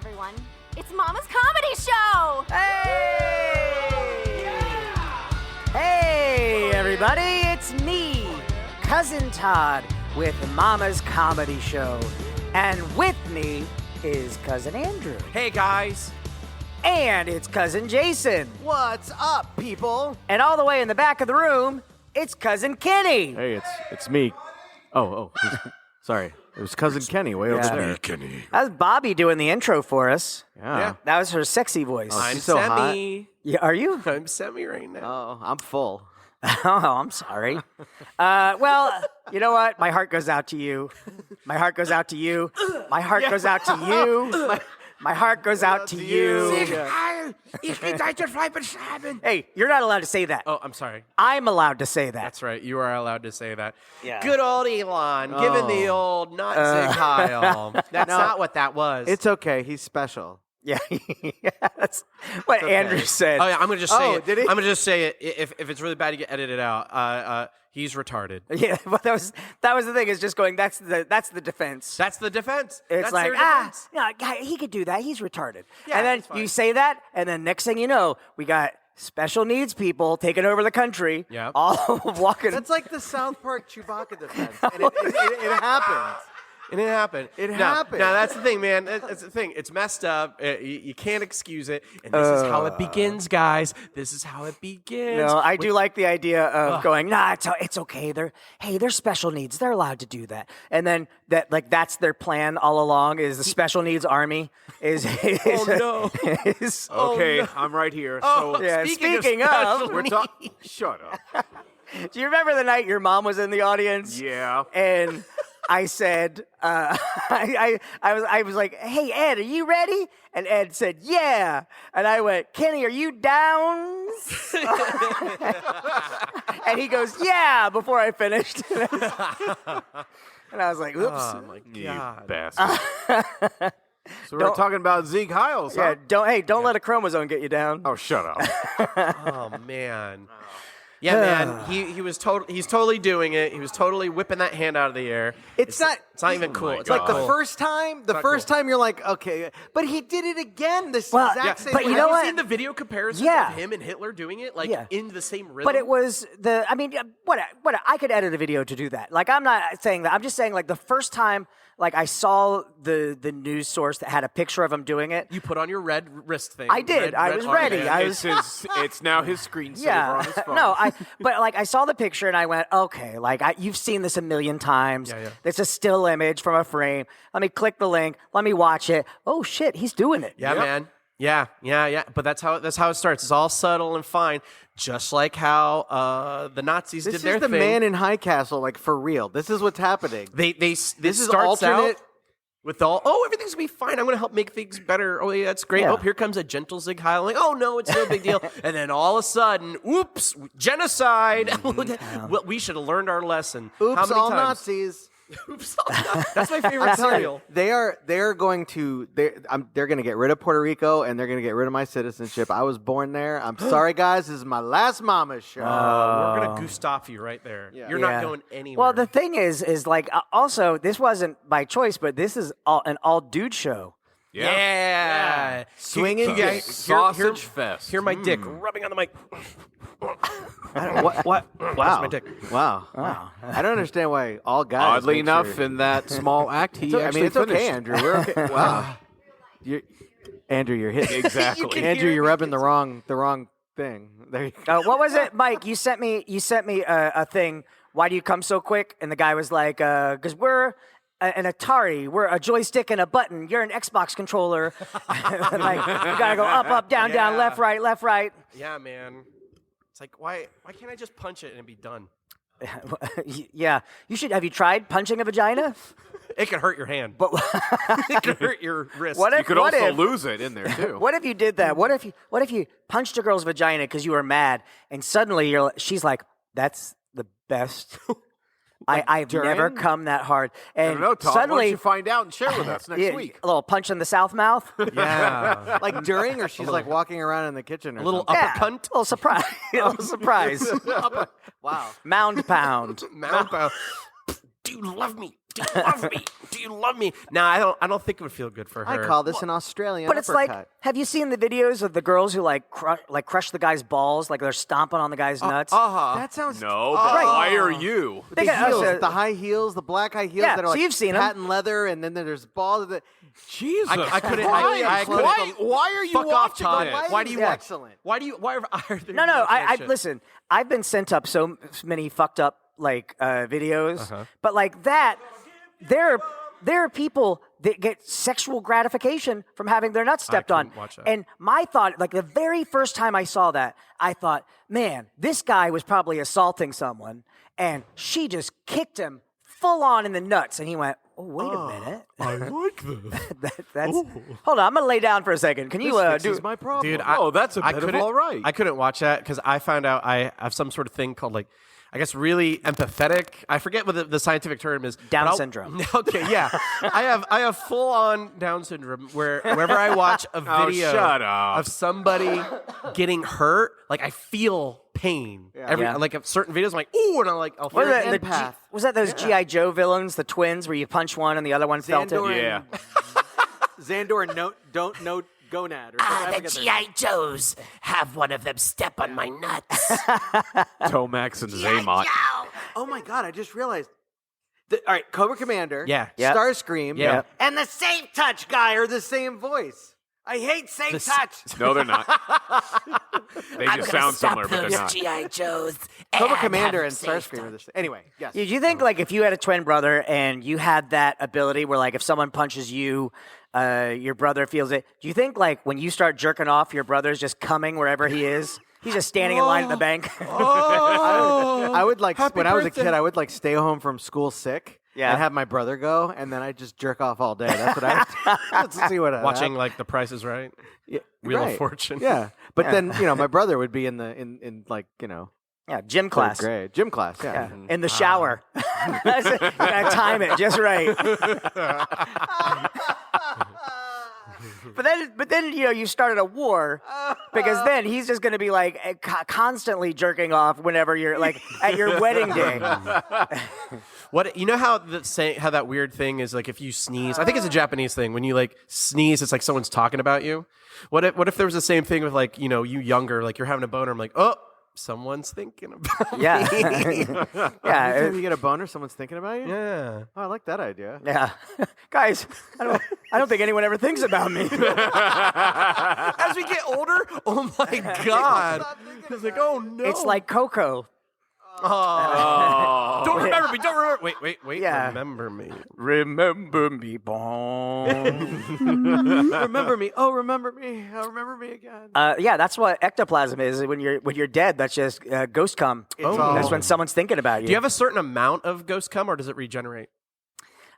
everyone. It's Mama's Comedy Show! Hey! Hey, everybody, it's me, Cousin Todd, with Mama's Comedy Show. And with me is Cousin Andrew. Hey, guys. And it's Cousin Jason. What's up, people? And all the way in the back of the room, it's Cousin Kenny. Hey, it's me. Sorry. It was Cousin Kenny way over there. Kenny. That was Bobby doing the intro for us. Yeah. That was her sexy voice. I'm she's so Semi. Yeah, are you? I'm Semi right now. Oh, I'm full. Oh, I'm sorry. Well, you know what? My heart goes out to you. My heart goes out to you. My heart goes out to you. My heart goes out to you. Hey, you're not allowed to say that. Oh, I'm sorry. I'm allowed to say that. That's right. You are allowed to say that. Yeah. Good old Elon, giving the old not Zig Heil. That's not what that was. It's okay. He's special. Yeah, that's what Andrew said. Oh yeah, I'm gonna just say Oh, it. did he? I'm gonna just say it. If it's really bad, you get edited out. He's retarded. Yeah, but that was the thing. Is just going. That's the defense. That's the defense. It's That's like their defense. he could do that. He's retarded. Yeah, and then it's fine. you say that, and then next thing you know, we got special needs people taking over the country. Yep. All walking. That's like the South Park Chewbacca defense. And it happens. It didn't happen. It No, happened. No, that's the thing, man. That's the thing. It's messed up. You can't excuse it. And this is how it begins, guys. This is how it begins. No, I do like the idea of going. Nah, it's okay. They're special needs. They're allowed to do that. And then that's their plan all along. Is the special needs army is Oh, no. is- Okay, I'm right here. So yeah. Speaking of, special we're talking. Shut up. do you remember the night your mom was in the audience? Yeah. And I said, I was like, hey, Ed, are you ready? And Ed said, yeah. And I went, Kenny, are you down? And he goes, yeah, before I finished. And I was like, oops. Oh, my You God. bastard. So we're Don't- talking about Zeke Hiles, Yeah, huh? don't let a chromosome get you down. Oh, shut up. Oh, man. Yeah, man. He's totally doing it. He was totally whipping that hand out of the air. It's not even cool. my It's God. not like cool. the first time. The not first cool. time you're like, okay, but he did it again. This Well, exact yeah, same. but way. you know Have what? you seen the video comparison Yeah. of him and Hitler doing it, like Yeah. in the same rhythm? But it was what I could edit a video to do that. Like, I'm not saying that. I'm just saying, like, the first time, like, I saw the news source that had a picture of him doing it. You put on your red wrist thing. I did. I was ready. It's, it's now his screensaver on his phone. No, but like I saw the picture and I went, okay, like you've seen this a million times. Yeah. It's a still image from a frame. Let me click the link. Let me watch it. Oh shit, he's doing it. Yeah, man. Yeah. But that's how it starts. It's all subtle and fine, just like how the Nazis This did is their the thing. man in High Castle, like for real. This is what's happening. This is starts alternate. out with everything's gonna be fine. I'm gonna help make things better. Oh yeah, that's great. Yeah. Oh, here comes a gentle Zig Heil. Like, oh no, it's no big deal. And then all of a sudden, oops, genocide. Well, we should have learned our lesson. How Oops, many all times? Nazis. Oops, all Nazis. That's my favorite I'm telling cereal. you, they're going to get rid of Puerto Rico and they're going to get rid of my citizenship. I was born there. I'm sorry, guys. This is my last Mama's show. We're gonna Gustav you right there. Yeah. You're Yeah. not going anywhere. Well, the thing is like also this wasn't by choice, but this is an all dude show. Yeah. Swinging You guys, Sausage fest. Hear my dick rubbing on the mic. What? Wow. my dick. Wow. I don't understand why all guys. Oddly make enough, sure- in that small act, he I actually mean, it's finished. okay, Andrew. We're okay. Wow. Andrew, you're hitting. Exactly. Andrew, you're rubbing the wrong thing. There you go. What was it, Mike? You sent me a thing. Why do you come so quick? And the guy was like, because we're an Atari, we're a joystick and a button. You're an Xbox controller. Like you gotta go up, down, down, left, right. Yeah, man. It's like why can't I just punch it and be done? Yeah, you should. Have you tried punching a vagina? It could hurt your hand. But It could hurt your wrist. What if- You could also lose it in there, too. what if you did that? What if you punched a girl's vagina because you were mad, and suddenly she's like, "That's the best." I've during? never come that hard, I and don't know, Todd. Why suddenly don't you find out and share with us next yeah, week? a little punch in the south mouth. Yeah. Like during, or she's like walking around in the kitchen or A little something. uppercut. A little surprise. A little surprise. Wow. Mound pound. Mount pound. Do you love me? Do you love me? Do you love me? No, I don't think it would feel good for her. I call this an Australian But it's uppercut. like, have you seen the videos of the girls who crush the guy's balls, like they're stomping on the guy's nuts? That sounds No, but why are you? The They got- heels, the high heels, the black high heels Yeah, that are so like you've seen 'em. patent leather, and then there's balls. Jesus. I couldn't. Why? I couldn't. Why are you Fuck off, watching Todd. this? Why do you Yeah. Excellent. Why do you? Why are there? No, that I shit? listen. I've been sent up so many fucked up videos, but like that, there are people that get sexual gratification from having their nuts stepped on. couldn't watch that. And my thought, like the very first time I saw that, I thought, man, this guy was probably assaulting someone, and she just kicked him full on in the nuts, and he went, "Oh, wait a minute." I like this. That's hold on. I'm gonna lay down for a second. Can you This do? fixes my problem. Dude, that's a bit of couldn't- all right. I couldn't watch that because I found out I have some sort of thing called like, I guess really empathetic. I forget what the scientific term is. Down but I'll- syndrome. Okay, yeah. I have full on Down syndrome where whenever I watch a video shut up. of somebody getting hurt, like I feel pain. Yeah. Like of certain videos, I'm like, ooh, and I'll feel Was that, it. empath. was that those GI Joe villains, the twins, where you punch one and the other one felt it? Xandor Yeah. Xandor and don't know gonad. Or something. I forget their- Joes have one of them step on my nuts. Tomax and Zaymot. Oh my god! I just realized. All right, Cobra Commander. Yeah. Yep. Starscream. Yeah. And the Safe Touch guy are the same voice. I hate Safe Touch. No, they're not. They just sound similar, but they're not. GI Joes. Cobra Commander and Starscream are the same. Anyway, yes. Do you think, like, if you had a twin brother and you had that ability where, like, if someone punches you, your brother feels it, do you think, like, when you start jerking off, your brother's just coming wherever he is? He's just standing in line at the bank. I would like Happy when I was a birthday. kid. I would like stay home from school sick. Yeah. And have my brother go, and then I just jerk off all day. That's what I. Let's see what Watching like The Price is Right. Yeah, Wheel of right. Fortune. Yeah, but then my brother would be in like Yeah, gym third class. grade gym class. Yeah. Yeah, in the shower. That's it. You gotta time it just right. But then you started a war because then he's just going to be like constantly jerking off whenever you're like at your wedding day. What how how that weird thing is like if you sneeze? I think it's a Japanese thing. When you like sneeze, it's like someone's talking about you. What if there was the same thing with like you younger, like you're having a boner? I'm like, oh, someone's thinking about me. Yeah, yeah, Anytime you get a boner, someone's thinking about you. Yeah. Oh, I like that idea. yeah. Guys, I don't think anyone ever thinks about me. As we get older, oh my god, it's like oh no, It's like Coco. don't remember me, don't remember. Wait, Yeah. remember me. Remember me, boom. Remember me. Oh, remember me. Oh, remember me again. Yeah, that's what ectoplasm is. When you're dead, that's just ghost cum. all- That's when someone's thinking about you. Do you have a certain amount of ghost cum, or does it regenerate?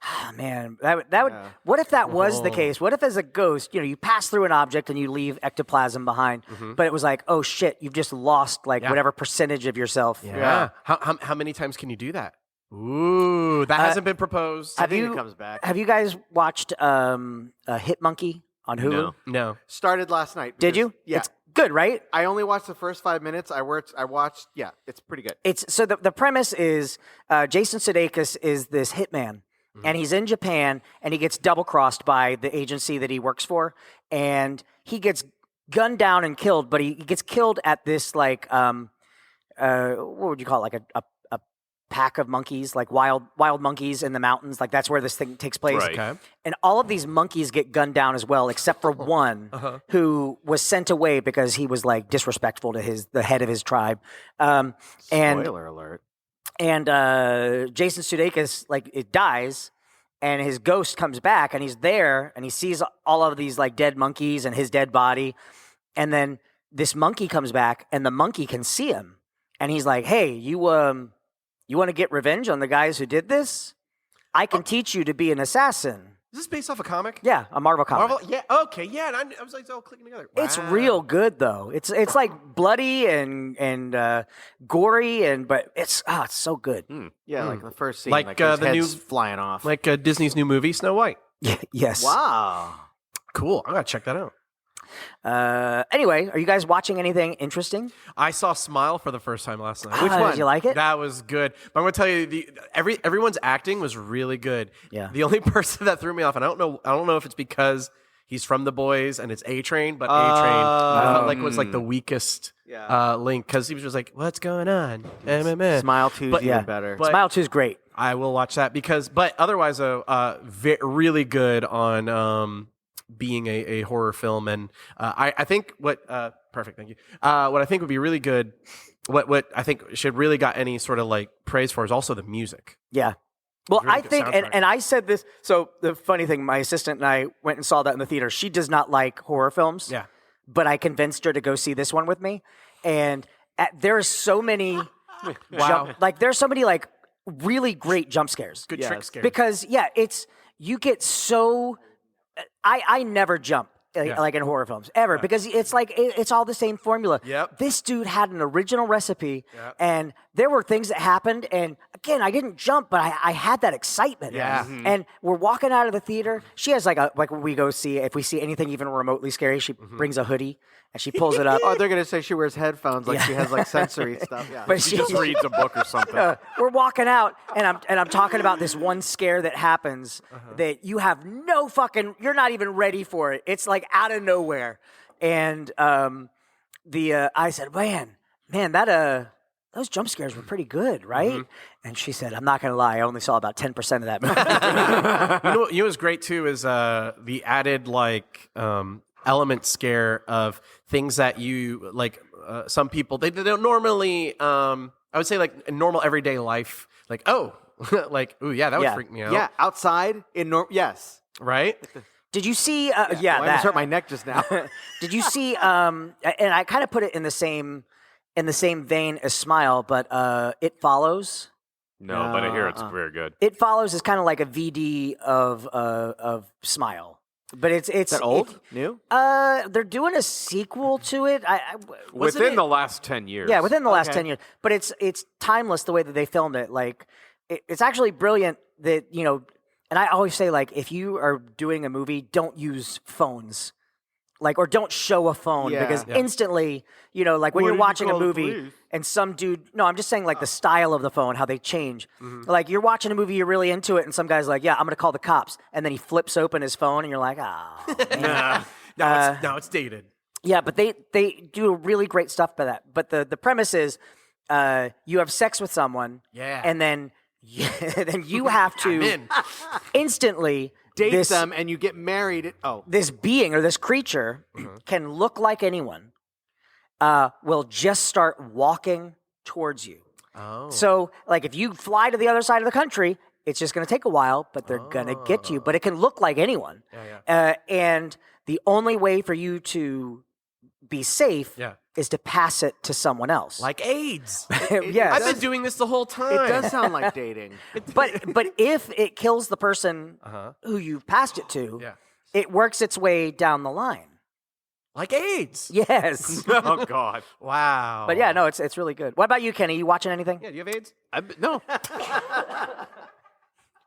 Ah, man, that would. Yeah. What if that was the case? What if, as a ghost, you pass through an object and you leave ectoplasm behind, but it was like, oh shit, you've just lost like whatever percentage of yourself. Yeah. How many times can you do that? Ooh, that hasn't been proposed. I think it comes back. Have you guys watched Hit Monkey on Hulu? No. No. Started last night. Did because- you? Yeah. It's good, right? I only watched the first 5 minutes. I watched. Yeah, it's pretty good. It's so the premise is Jason Sudeikis is this hitman, and he's in Japan, and he gets double crossed by the agency that he works for, and he gets gunned down and killed. But he gets killed at this like what would you call it? Like a pack of monkeys, like wild monkeys in the mountains. Like that's where this thing takes place. Right. Okay. And all of these monkeys get gunned down as well, except for one who was sent away because he was like disrespectful to the head of his tribe. And Spoiler alert. and Jason Sudeikis it dies, and his ghost comes back, and he's there, and he sees all of these like dead monkeys and his dead body, and then this monkey comes back, and the monkey can see him, and he's like, "Hey, you want to get revenge on the guys who did this? I can teach you to be an assassin." Is this based off a comic? Yeah, a Marvel comic. Marvel? Yeah. Okay. Yeah. And I was like, it's all clicking together. It's Wow. real good though. It's like bloody and gory but it's so good. Yeah, like the first scene, Like, like his the head's new- flying off. Like Disney's new movie, Snow White. Yes. wow. Cool. I gotta check that out. Anyway, are you guys watching anything interesting? I saw Smile for the first time last night. Which one? Did you like it? That was good. But I'm going to tell you, everyone's acting was really good. Yeah. The only person that threw me off, and I don't know if it's because he's from The Boys and it's A-Train, but A-Train I felt like was like the weakest link because he was just like, "What's going on?" Smile 2 is even better. But Smile 2 is great. I will watch that but otherwise, really good on being a horror film, and I think perfect, thank you. What I think would be really good, what I think should really got any sort of like praise for is also the music. Yeah. Well, Really I good think, soundtrack. and I said this, so the funny thing, my assistant and I went and saw that in the theater. She does not like horror films. Yeah. But I convinced her to go see this one with me. And there are so many, there's so many like really great jump scares. Good trick scare. Because, you get so, I never jump. Like in horror films ever, because it's like it's all the same formula. Yep. This dude had an original recipe, and there were things that happened. And again, I didn't jump, but I had that excitement. Yeah. And we're walking out of the theater. She has like when we go see, if we see anything even remotely scary, she brings a hoodie and she pulls it up. Oh, they're gonna say she wears headphones, like she has like sensory stuff. Yeah. But She just reads a book or something. we're walking out, and I'm talking about this one scare that happens that you have no fucking, you're not even ready for it. It's like out of nowhere, and I said, man, that those jump scares were pretty good, right? And she said, I'm not gonna lie, I only saw about 10% of that movie. You know what's great too is the added like element scare of things that you like. Some people they don't normally. I would say like in normal everyday life, like like that would freak me out. Yeah, outside in yes. Right. Did you see? Well, I that almost hurt my neck just now. Did you see? And I kind of put it in the same vein as Smile, but It Follows. No, but I hear it's very good. It Follows is kind of like a VD of Smile, but it's that old? New? They're doing a sequel to it. Within the last 10 years. Yeah, within the last 10 years. But it's timeless the way that they filmed it. Like it's actually brilliant that And I always say, like, if you are doing a movie, don't use phones. Like, or don't show a phone because instantly, like when you're watching a movie and some dude, no, I'm just saying like the style of the phone, how they change. Like you're watching a movie, you're really into it, and some guy's like, yeah, I'm going to call the cops. And then he flips open his phone and you're like, No, it's dated. Yeah, but they do really great stuff by that. But the premise is you have sex with someone and then you have to instantly date them and you get married. This being or this creature can look like anyone, will just start walking towards you. Oh. So, like, if you fly to the other side of the country, it's just going to take a while, but they're going to get you. But it can look like anyone. And the only way for you to be safe is to pass it to someone else. Like AIDS. Yes. I've been doing this the whole time. It does sound like dating. But if it kills the person who you've passed it to, it works its way down the line. Like AIDS. Yes. Oh, God. Wow. But yeah, no, it's really good. What about you, Kenny? You watching anything? Yeah, do you have AIDS? No.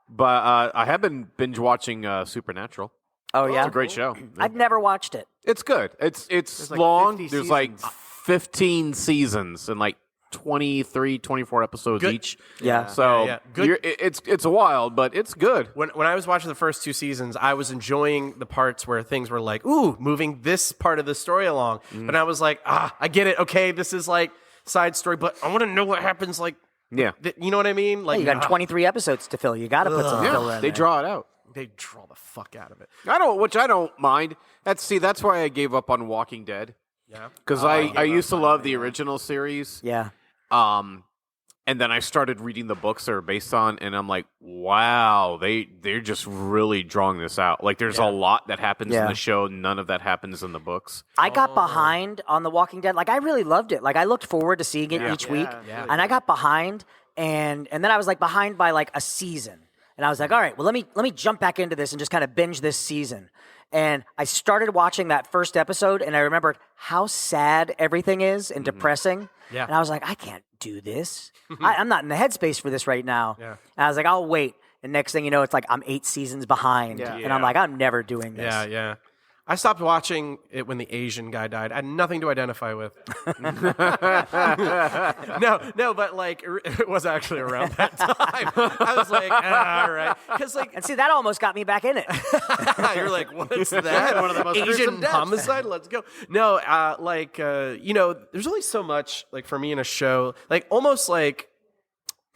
But I have been binge watching Supernatural. Oh, yeah? It's a great show. I've never watched it. It's good. It's like long. 50 There's like 15 seasons and like 23, 24 episodes Good. each. Yeah. So Good. it's a while, but it's good. When I was watching the first 2 seasons, I was enjoying the parts where things were like, ooh, moving this part of the story along. But I was like, I get it. Okay, this is like side story, but I want to know what happens. Like, Yeah. you know what I mean? Like, You got 23 episodes to fill. You got to put some filler in They there. draw it out. they draw the fuck out of it. I don't mind. That's why I gave up on Walking Dead. Yeah. Because I used to love the original series. Yeah. And then I started reading the books they're based on, and I'm like, wow, they're just really drawing this out. Like, there's a lot that happens in the show. None of that happens in the books. I got behind on The Walking Dead. Like, I really loved it. Like, I looked forward to seeing it each week. Yeah. And I got behind, and then I was, like, behind by, like, a season. And I was like, all right, well, let me jump back into this and just kind of binge this season. And I started watching that first episode, and I remembered how sad everything is and depressing. Yeah. And I was like, I can't do this. I'm not in the headspace for this right now. Yeah. And I was like, I'll wait. And next thing you know, it's like I'm 8 seasons behind. Yeah. And I'm like, I'm never doing this. Yeah. I stopped watching it when the Asian guy died. I had nothing to identify with. no, but like it was actually around that time. I was like, all right, because like, And see, that almost got me back in it. you're like, what's that? one of the most gruesome Asian deaths. homicide. Let's go. No, there's only so much like for me in a show, like almost like.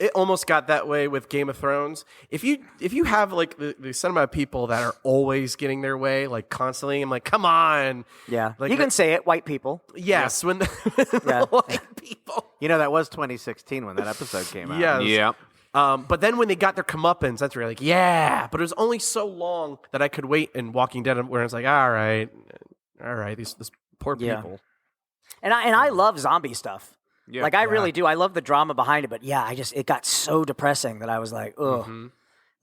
It almost got that way with Game of Thrones. If you have like the set amount of people that are always getting their way, like constantly, I'm like, come on. Yeah. Like You can say it, white people. yes, when the Yeah. white people. You know, that was 2016 when that episode came out. Yes. Yeah. But then when they got their comeuppance, that's where you're like, yeah. But it was only so long that I could wait in Walking Dead, where it's like, all right, these poor Yeah. people. And I love zombie stuff. Yeah. Like I really do. I love the drama behind it, but yeah, it got so depressing that I was like, ugh.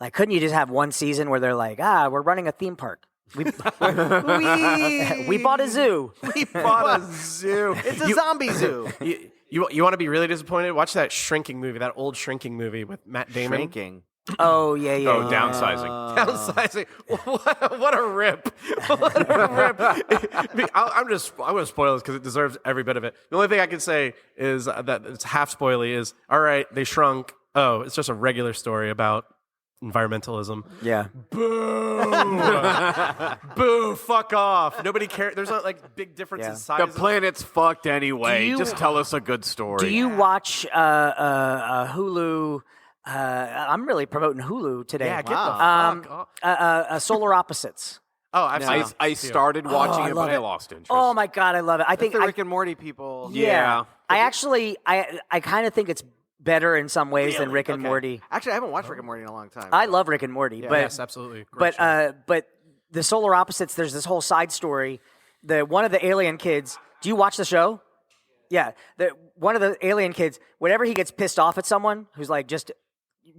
Like, couldn't you just have one season where they're like, we're running a theme park. We bought a zoo. We bought a zoo. It's a zombie zoo. You want to be really disappointed? Watch that Shrinking movie, that old Shrinking movie with Matt Damon. Shrinking. Oh yeah. Oh, downsizing. Downsizing. What a rip. What a rip. I'm going to spoil this because it deserves every bit of it. The only thing I can say is that it's half spoily is, all right, they shrunk. Oh, it's just a regular story about environmentalism. Yeah. Boo. Boo. Fuck off. Nobody cares. There's not like big difference in The size. planet's fucked anyway. Do you- Just tell us a good story. Do you watch Hulu? I'm really promoting Hulu today. Yeah, get the fuck off. Solar Opposites. Oh, I've seen it. I started watching I it, love but I it. lost interest. Oh my god, I love it. I think The I, Rick and Morty people. Yeah. I actually I kind of think it's better in some ways than Rick and Okay. Morty. Actually, I haven't watched Rick and Morty in a long time. I love Rick and Morty, but Yes, absolutely. Great show. but the Solar Opposites. There's this whole side story. One of the alien kids. Do you watch the show? Yeah, one of the alien kids. Whenever he gets pissed off at someone who's like just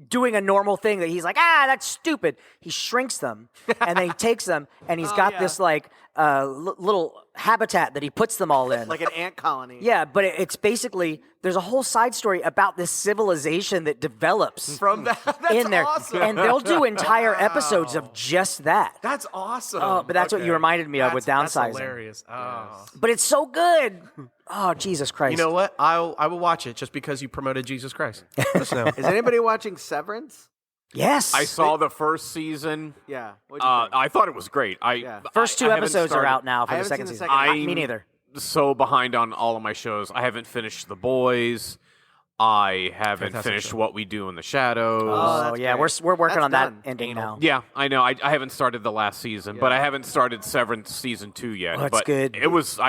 doing a normal thing that he's like, that's stupid. He shrinks them and then he takes them and he's got this like little habitat that he puts them all in. like an ant colony. Yeah, but it's basically there's a whole side story about this civilization that develops From that, that's in there, awesome. and they'll do entire episodes of just that. That's awesome. Oh, but that's what you reminded me of with That's downsizing. hilarious. Oh. But it's so good. Oh, Jesus Christ! You know what? I will watch it just because you promoted Jesus Christ. Just now. Is anybody watching Severance? Yes, I saw the first season. Yeah. What'd you think? I thought it was great. First two I haven't episodes are started- out now I for the haven't second seen the season. second- Me neither. So behind on all of my shows. I haven't finished The Boys. I haven't Fantastic finished show. What We Do in the Shadows. Oh that's yeah, great. we're working That's on that done. ending now. Yeah, I know. I haven't started the last season, but I haven't started Severance season 2 yet. Oh, it's but good. It was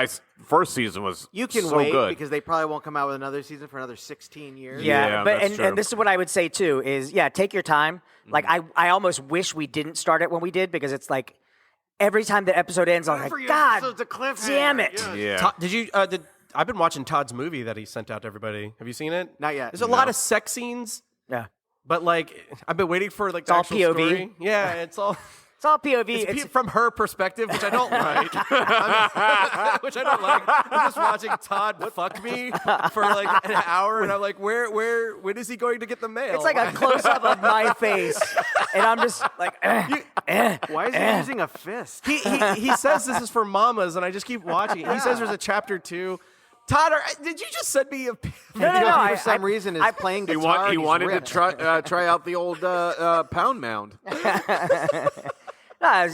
first season was You can so wait good. because they probably won't come out with another season for another 16 years. Yeah, but that's true. and this is what I would say too is take your time. Like I almost wish we didn't start it when we did because it's like every time the episode ends, I'm like, God damn it. Yeah. Todd, did you? I've been watching Todd's movie that he sent out to everybody. Have you seen it? Not yet. There's a lot of sex scenes, Yeah, but like I've been waiting for like the all actual POV. story. Yeah, it's all. it's all POV. It's from her perspective, which I don't like. Which I don't like. I'm just watching Todd fuck me for like an hour, and I'm like, when is he going to get the mail? It's like a close up of my face, and I'm just like, Why is he using a fist? he says this is for mamas, and I just keep watching it. He says there's a chapter 2. Did you just send me a no. For some reason, is playing He, guitar. he and he's wanted ripped. to try out the old pound mound. No,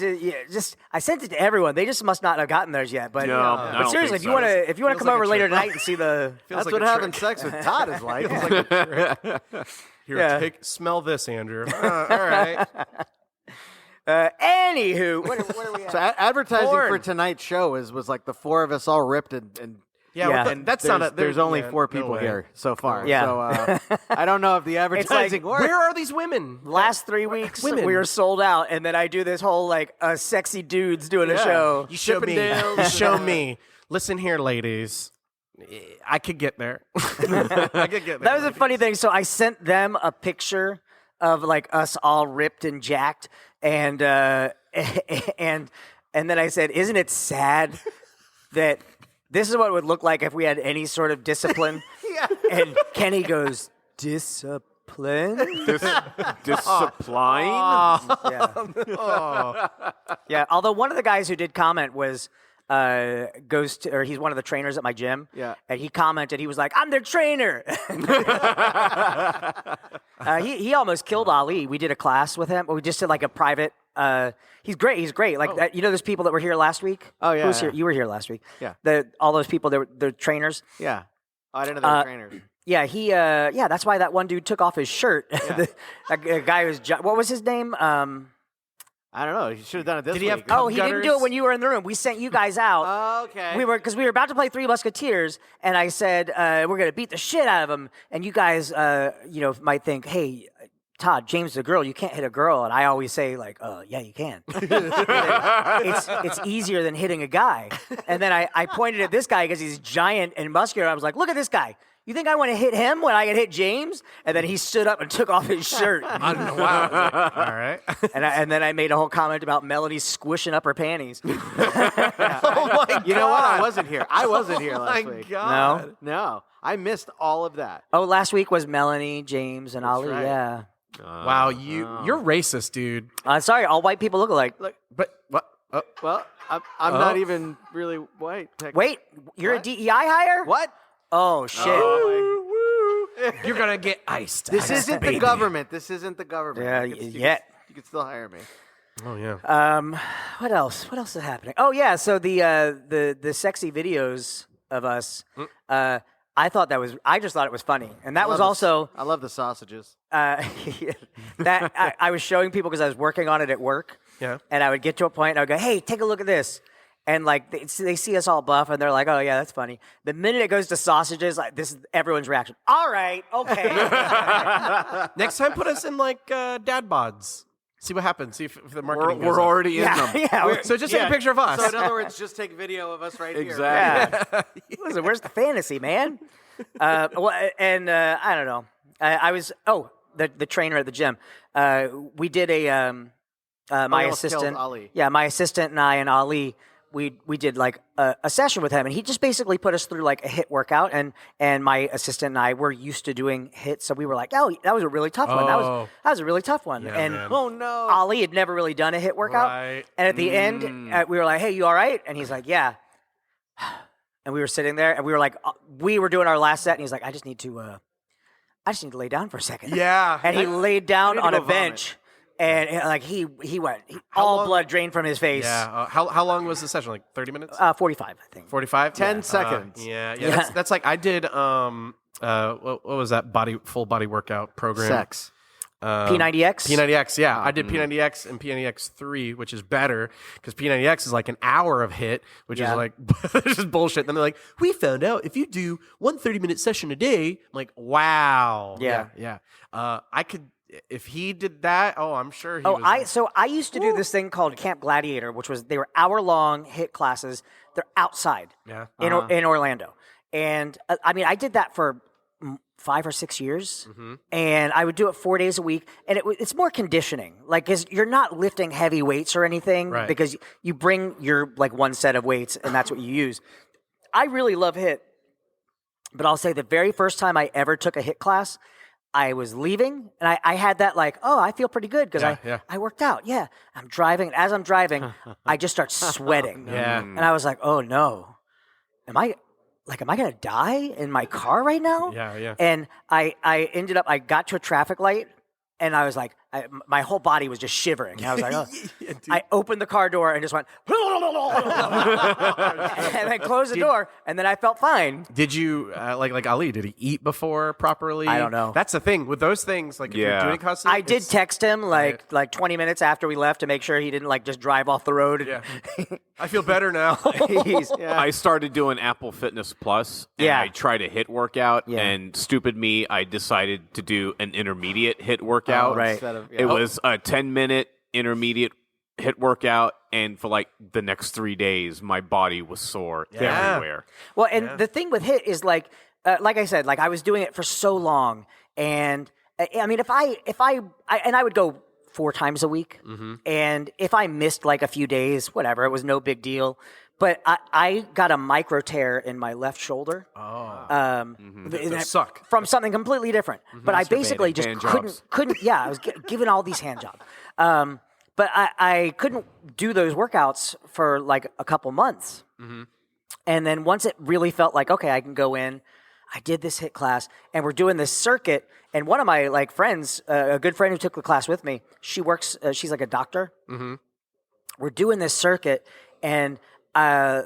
just I sent it to everyone. They just must not have gotten theirs yet. But, No, I but don't seriously, think so. if you want to Feels come like over a later trick. tonight and see the, That's like what a having trick. sex with Todd is like. Here, Yeah. smell this, Andrew. All right. anywho, what are we at? So advertising Porn. for tonight's show was like the four of us all ripped and Yeah, Yeah. well, that's not a. there's only yeah, 4 no people way. here so far. Yeah. So I don't know if the advertising works. Where are these women? Last 3 weeks, Women. we were sold out, and then I do this whole like sexy dudes doing a show. You show me. Chippendales. You show me. Listen here, ladies. I could get there. I could get there. That was a funny thing. So I sent them a picture of like us all ripped and jacked, and and then I said, "Isn't it sad that this is what it would look like if we had any sort of discipline?" And Kenny goes, "Discipline." Discipline. Discipline. Yeah. Yeah. Although one of the guys who did comment was he's one of the trainers at my gym. Yeah. And he commented, he was like, "I'm their trainer." He almost killed Ali. We did a class with him. We just did like a private. He's great. He's great. Like that, those people that were here last week. Oh, yeah, Who was yeah. here? You were here last week. Yeah. All those people. They're trainers. Yeah. Oh, I didn't know they were trainers. Yeah. That's why that one dude took off his shirt. That guy was. What was his name? I don't know. You should have done it this Did he week. have cum Oh, he didn't do gutters? it when you were in the room. We sent you guys out. Okay. Because we were about to play Three Musketeers, and I said we're gonna beat the shit out of them. And you guys, might think, hey, Todd, James is a girl. You can't hit a girl. And I always say like, yeah, you can. It's easier than hitting a guy. And then I pointed at this guy because he's giant and muscular. I was like, look at this guy. You think I want to hit him when I can hit James? And then he stood up and took off his shirt. Wow. I was like, all right. And then I made a whole comment about Melody squishing up her panties. Oh my god. You know what? I wasn't here. I wasn't here last my week. god. No. I missed all of that. Oh, last week was Melanie, James, and Ali. right. Yeah. Wow, you're racist, dude. Sorry, all white people look alike. But what? Well, I'm not even really white. Wait, you're What? a DEI hire? What? Oh shit. You're gonna get iced. This as a isn't the baby. government. This isn't the government. Yeah, You can- yet. You can still hire me. Oh yeah. What else? What else is happening? Oh yeah, so the sexy videos of us. I just thought it was funny, and that was also I love the sausages. that I was showing people because I was working on it at work. Yeah. And I would get to a point and I would go, "Hey, take a look at this." And like they see us all buff and they're like, "Oh yeah, that's funny." The minute it goes to sausages, like this is everyone's reaction. All right, okay. Next time, put us in like dad bods. See what happens. See if the marketing. We're goes up. already in them. yeah. So just take a picture of us. So in other words, just take video of us right Exactly. Yeah. Listen, where's the fantasy, man? I don't know. I was the trainer at the gym. We did a my almost killed assistant. Ali. Yeah, my assistant and I and Ali. We did like a session with him, and he just basically put us through like a hit workout. And my assistant and I were used to doing hits, so we were like, "Oh, that was a really tough one. That Oh. was a really tough one." Yeah, and man. Oh no. Ali had never really done a hit workout. Right. And at the end, we were like, "Hey, you all right?" And he's like, "Yeah." And we were sitting there, and we were like, we were doing our last set, and he's like, I just need to lay down for a second. Yeah. And he laid down need to on a go vomit. bench, and like he went, all long- blood drained from his face. Yeah. How long was the session? Like 30 minutes? 45, I think. 45? 10 seconds. Yeah. Yeah. That's like I did. What was that full body workout program? Sex. P90X. P90X, yeah. I did P90X and P90X 3, which is better because P90X is like an hour of hit, which Yeah. is like just bullshit. Then they're like, we found out if you do one 30-minute session a day, I'm like, wow. Yeah. Yeah. I could, if he did that, I'm sure he Oh, was. I used to do this thing called Camp Gladiator, which was they were hour-long hit classes. They're outside Yeah. in Orlando. And I did that for 5 or 6 years, and I would do it 4 days a week. And it's more conditioning, like, 'cause you're not lifting heavy weights or anything, Right. because you bring your like one set of weights, and that's what you use. I really love HIIT, but I'll say the very first time I ever took a HIIT class, I was leaving, and I had that like, oh, I feel pretty good because Yeah. I worked out. Yeah, I'm driving, and as I'm driving, I just start sweating. Yeah. And I was like, oh no, am I going to die in my car right now? Yeah, yeah. And I ended up, I got to a traffic light, and I was like, my whole body was just shivering. And I was like, oh. I opened the car door and just went, and I closed the door, and then I felt fine. Did you, like Ali, did he eat before properly? I don't know. That's the thing with those things. Like, if you're Yeah. doing constantly, I did text him like 20 minutes after we left to make sure he didn't like just drive off the road. Yeah. I feel better now. I started doing Apple Fitness Plus, and Yeah. I tried a HIIT workout, Yeah. and stupid me, I decided to do an intermediate HIIT workout. Oh, right. Instead of, It was a 10-minute intermediate HIIT workout, and for like the next 3 days, my body was sore Yeah. everywhere. Well, and the thing with HIIT is like I said, like I was doing it for so long, and I mean, if I would go 4 times a week, and if I missed like a few days, whatever, it was no big deal. But I got a micro tear in my left shoulder. Those suck. From something completely different. But I basically just Hand jobs. couldn't. Yeah, I was given all these hand jobs. But I couldn't do those workouts for like a couple months. And then once it really felt like, okay, I can go in, I did this HIIT class, and we're doing this circuit. And one of my like friends, a good friend who took the class with me, she works. She's like a doctor. We're doing this circuit, and the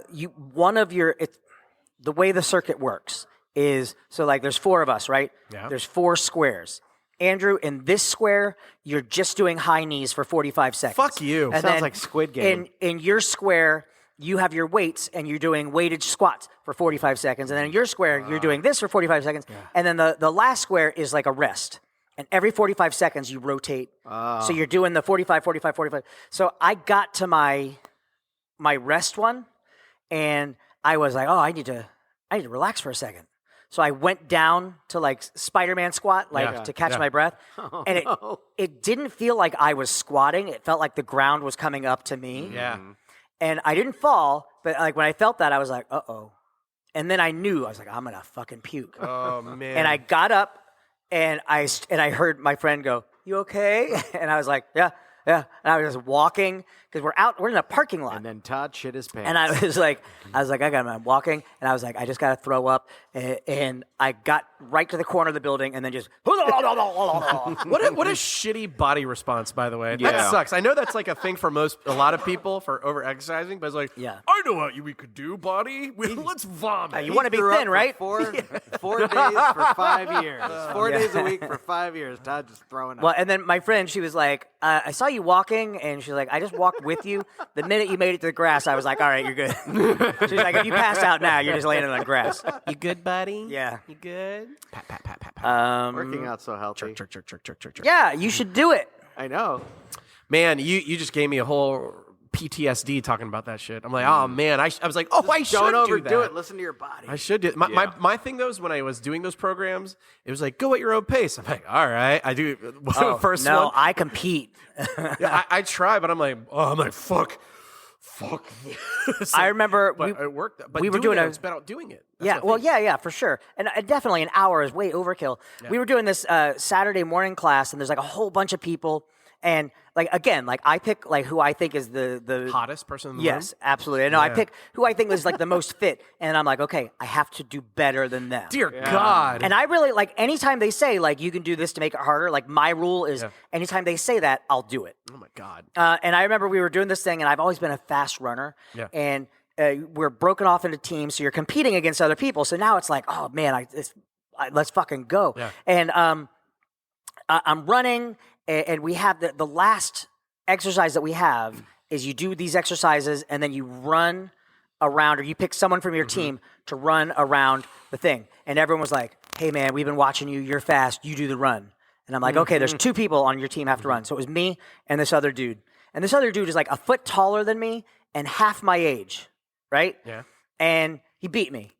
way the circuit works is so like there's 4 of us, right? Yeah. There's 4 squares. Andrew, in this square, you're just doing high knees for 45 seconds. Fuck you. And Sounds then like Squid Game. In your square, you have your weights and you're doing weighted squats for 45 seconds. And then in your square, you're doing this for 45 seconds. And then the last square is like a rest. And every 45 seconds, you rotate. So you're doing the 45, 45, 45. So I got to my rest one, and I was like, oh, I need to relax for a second. So I went down to like Spider-Man squat, like to catch my breath. And it didn't feel like I was squatting. It felt like the ground was coming up to me. Yeah. And I didn't fall, but like when I felt that, I was like, uh-oh. And then I knew, I was like, I'm going to fucking puke. Oh, man. And I got up and I heard my friend go, you okay? And I was like, yeah. And I was just walking because we're in a parking lot. And then Todd shit his pants. And I was like, I'm walking, and I was like, I just got to throw up, and I got right to the corner of the building, and then just. What a shitty body response, by the way. Yeah. That sucks. I know that's like a thing for a lot of people for over exercising, but it's like, Yeah. I know what we could do, body. Let's vomit. You want to be thin, right? 4 days for 5 years. 4 days a week for 5 years. Todd just throwing up. Well, and then my friend, she was like, I saw you walking, and she's like, I just walked with you. The minute you made it to the grass, I was like, all right, you're good. She's like, if you pass out now, you're just landing on grass. You good, buddy? Yeah. You good? Pat, pat, pat, pat, pat. Working out so healthy. Chirk. Yeah, you should do it. I know. Man, you just gave me a whole PTSD talking about that shit. I'm like, oh man, I was like, I should Don't do overdo that. it. Listen to your body. I should do it. My thing though is when I was doing those programs, it was like, go at your own pace. I'm like, all right, I do first no, one. I compete. Yeah, I try, but I'm like, fuck this. I remember but it worked. But we were doing doing it's about doing it. That's Yeah, the well, thing. yeah, for sure. And definitely an hour is way overkill. We were doing this Saturday morning class, and there's like a whole bunch of people. And like again, like I pick like who I think is the Hottest person in the room. Yes, absolutely. No, I pick who I think is like the most fit, and I'm like, okay, I have to do better than them. Dear God. And I really like anytime they say like you can do this to make it harder. Like my rule is anytime they say that, I'll do it. Oh my God. And I remember we were doing this thing, and I've always been a fast runner. Yeah. And we're broken off into teams, so you're competing against other people. So now it's like, oh man, let's fucking go. Yeah. And I'm running, and we have the last exercise that we have is you do these exercises, and then you run around, or you pick someone from your team to run around the thing. And everyone was like, hey man, we've been watching you. You're fast. You do the run. And I'm like, okay, there's 2 people on your team have to run. So it was me and this other dude. And this other dude is like a foot taller than me and half my age, right? Yeah. And he beat me.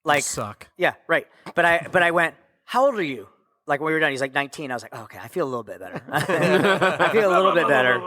Like, Suck. yeah, right. But I went, how old are you? Like when we were done, he's like 19. I was like, oh, okay, I feel a little bit better. I feel a little bit better.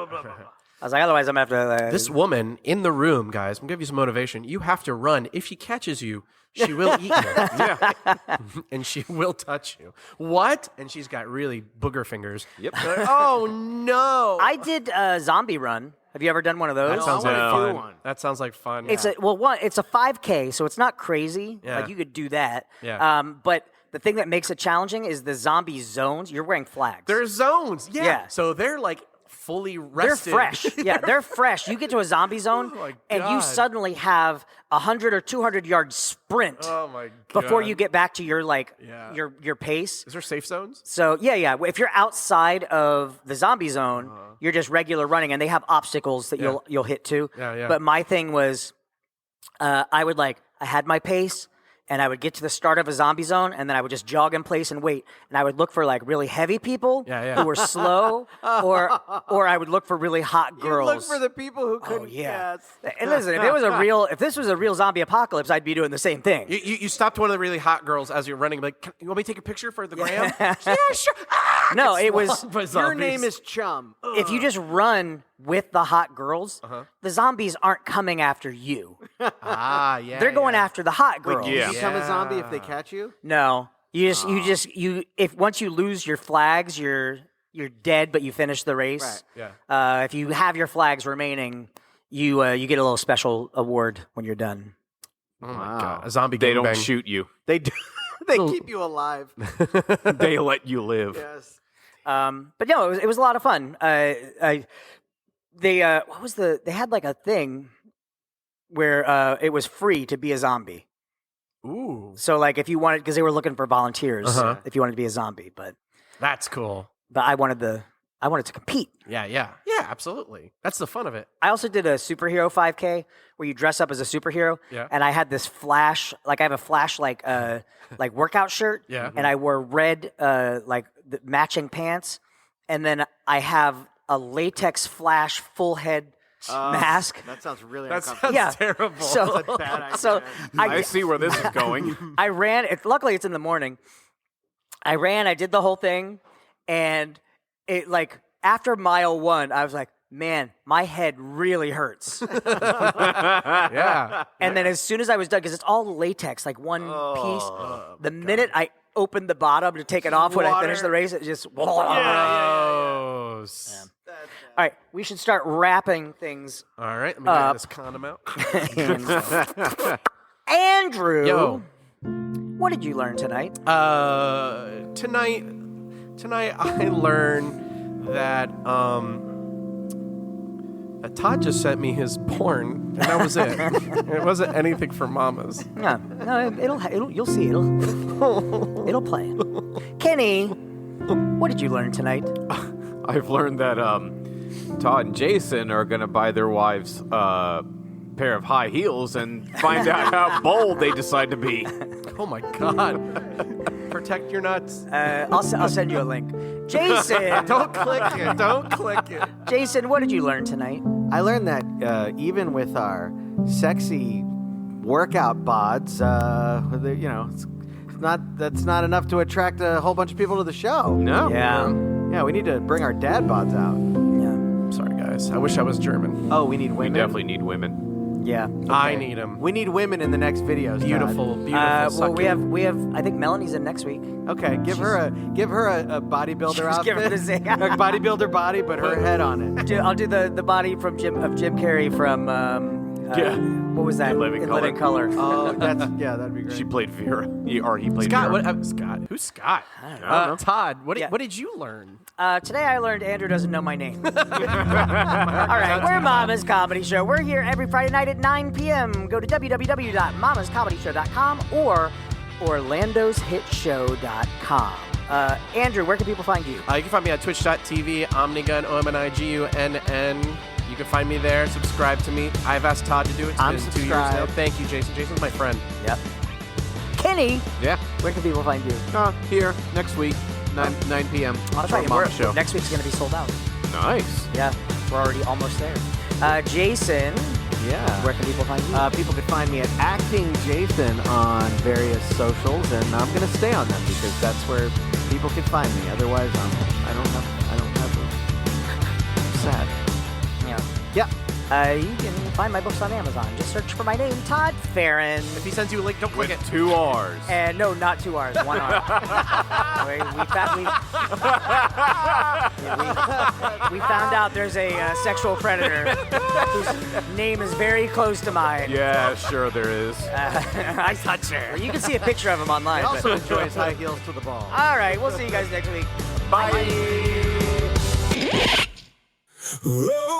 I was like, otherwise I'm going to have to... This woman in the room, guys, I'm going to give you some motivation. You have to run. If she catches you, she will eat you. And she will touch you. What? And she's got really booger fingers. Yep. Oh, no. I did a zombie run. Have you ever done one of those? That sounds I like wanna do fun. one. That sounds like fun. It's a 5K, so it's not crazy. Yeah. Like you could do that. Yeah. But the thing that makes it challenging is the zombie zones. You're wearing flags. There's zones. Yeah. Yeah. So they're like fully They're rested. fresh. Yeah, they're fresh. You get to a zombie zone, Oh my and you God. suddenly have 100 or 200 yard sprint Oh my God. before you get back to your Yeah. your pace. Is there safe zones? So yeah. If you're outside of the zombie zone, you're just regular running, and they have obstacles that you'll hit too. Yeah. But my thing was, I had my pace, and I would get to the start of a zombie zone, and then I would just jog in place and wait. And I would look for like really heavy people who were slow, or I would look for really hot girls. Look for the people who couldn't yeah. guess. And listen, if this was a real zombie apocalypse, I'd be doing the same thing. You stopped one of the really hot girls as you're running. Like, you want me to take a picture for the gram? Yeah, sure. No, it was. Your name is Chum. If you just run with the hot girls, the zombies aren't coming after you. Yeah. They're going after the hot girls. yeah. You become a zombie if they catch you? No, if once you lose your flags, you're dead, but you finish the race. Right. Yeah. If you have your flags remaining, you get a little special award when you're done. Oh my god, a zombie. They don't gangbang. shoot you. They do. They keep you alive. They let you live. Yes. But no, it was a lot of fun. They had like a thing where it was free to be a zombie. Ooh, So like if you wanted, because they were looking for volunteers, if you wanted to be a zombie, but that's cool. I wanted to compete. Yeah, absolutely. That's the fun of it. I also did a superhero 5K where you dress up as a superhero. Yeah. And I had this flash, like I have a flash like workout shirt. Yeah. And I wore red like the matching pants, and then I have a latex flash full head mask. That sounds really That uncomfortable. sounds Yeah. terrible. So Bad idea. so I see where this is going. I ran. Luckily, it's in the morning. I ran. I did the whole thing, and it like after mile 1, I was like, "Man, my head really hurts." Yeah. And then as soon as I was done, because it's all latex, like one piece. The minute I opened the bottom to take it off when I finished the race, it just. Gross. All right, we should start wrapping things. All right, let me get this condom out. Andrew, Yo. what did you learn tonight? Tonight I learned that Todd just sent me his porn, and that was it. It wasn't anything for mamas. No, it'll you'll see it'll play. Kenny, what did you learn tonight? I've learned that Todd and Jason are going to buy their wives a pair of high heels and find out how bold they decide to be. Oh my god! Protect your nuts. I'll send you a link. Jason, Don't click it. Don't click it. Jason, what did you learn tonight? I learned that even with our sexy workout bods, that's not enough to attract a whole bunch of people to the show. No. Yeah, we need to bring our dad bods out. Yeah, Sorry, guys. I wish I was German. Oh, we need We women. definitely need women. yeah. I need them. We need women in the next videos. Todd. Beautiful, beautiful. Well, we sucking. have. I think Melanie's in next week. Okay, give her a bodybuilder She's outfit. giving this thing. A bodybuilder body, but her head on it. I'll do the body from Jim Carrey from. What was that? In Living Color. Oh, that'd be great. She played Vera. He played Scott. Vera. Scott. Who's Scott? I don't know. Todd. What Yeah. did you learn? Today I learned Andrew doesn't know my name. All right, we're Mama's Comedy Show. We're here every Friday night at 9 p.m. Go to www.mamascomedyshow.com or orlandoshitshow.com. Andrew, where can people find you? You can find me on twitch.tv, Omnigun, OMNIGUNN. You can find me there. Subscribe to me. I've asked Todd to do it. It's I'm been 2 years now. subscribed. Thank you, Jason. Jason's my friend. Yep. Kenny, Yeah. where can people find you? Here next week, 9 p.m. I'll tell you, Mama Show. next week's going to be sold out. Nice. Yeah, we're already almost there. Jason, Yeah. where can people find you? People can find me at Acting Jason on various socials, and I'm gonna stay on them because that's where people can find me. Otherwise, I don't have them. Sad. Yeah. Yeah. You can find my books on Amazon. Just search for my name, Todd Farron. If he sends you a link, don't click With it. 2 R's. And no, not 2 R's, 1 R. we found out there's a sexual predator whose name is very close to mine. Yeah, sure there is. I touch her. Well, you can see a picture of him online. He also but- enjoys high heels to the ball. All right, we'll see you guys next week. Bye. Oh,